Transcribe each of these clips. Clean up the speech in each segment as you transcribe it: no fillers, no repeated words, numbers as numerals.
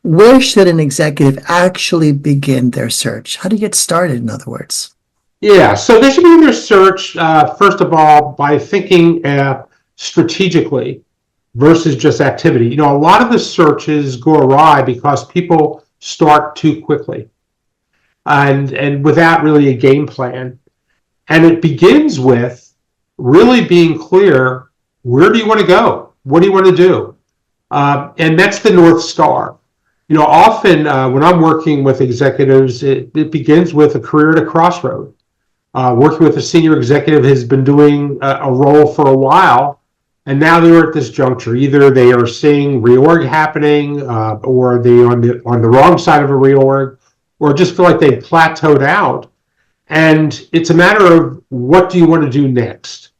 where should an executive actually begin their search? How do you get started, in other words? Yeah, so they should begin their search, first of all, by thinking strategically versus just activity. A lot of the searches go awry because people start too quickly and without really a game plan. And it begins with really being clear, where do you want to go? What do you want to do? And that's the North Star. Often when I'm working with executives, it begins with a career at a crossroad. Working with a senior executive has been doing a role for a while, and now they're at this juncture. Either they are seeing reorg happening, or they on the wrong side of a reorg, or just feel like they've plateaued out. And it's a matter of, what do you want to do next?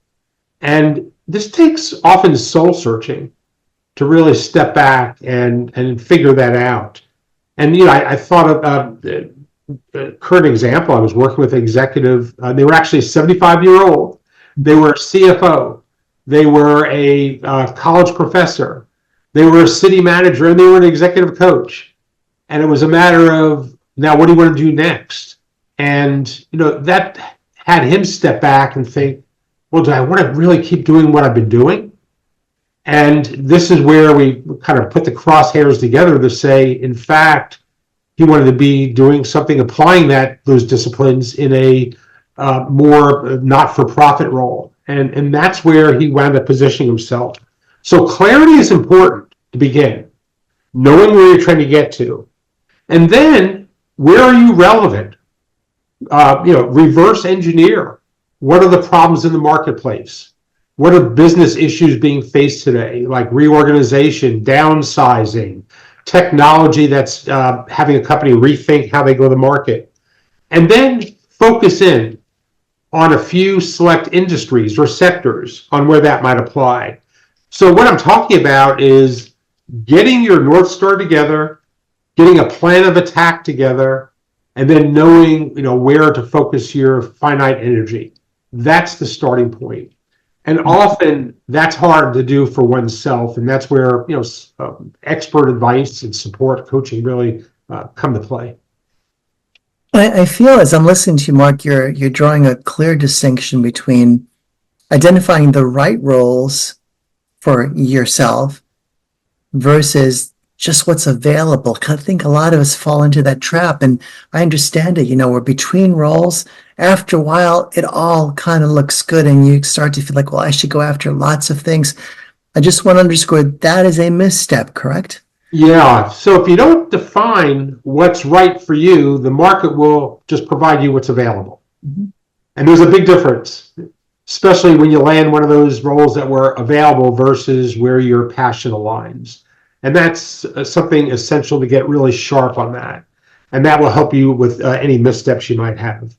And this takes often soul searching to really step back and figure that out. And I thought of a current example. I was working with an executive. They were actually 75-year-old. They were a CFO. They were a college professor. They were a city manager, and they were an executive coach. And it was a matter of, now what do you want to do next? And that had him step back and think, well, do I want to really keep doing what I've been doing? And this is where we kind of put the crosshairs together to say, in fact, he wanted to be doing something, applying those disciplines in a more not-for-profit role. And that's where he wound up positioning himself. So clarity is important to begin, knowing where you're trying to get to. And then, where are you relevant? Reverse engineer. What are the problems in the marketplace? What are business issues being faced today, like reorganization, downsizing, technology that's having a company rethink how they go to market? And then focus in on a few select industries or sectors on where that might apply. So what I'm talking about is getting your North Star together, getting a plan of attack together, and then knowing where to focus your finite energy. That's the starting point. And often that's hard to do for oneself, and that's where expert advice and support coaching really come to play. I feel, as I'm listening to you, Mark, you're drawing a clear distinction between identifying the right roles for yourself versus just what's available. I think a lot of us fall into that trap, and I understand it. We're between roles. After a while, it all kind of looks good, and you start to feel like, well, I should go after lots of things. I just want to underscore that is a misstep, correct? Yeah. So if you don't define what's right for you, the market will just provide you what's available. Mm-hmm. And there's a big difference, especially when you land one of those roles that were available versus where your passion aligns. And that's something essential to get really sharp on that. And that will help you with any missteps you might have.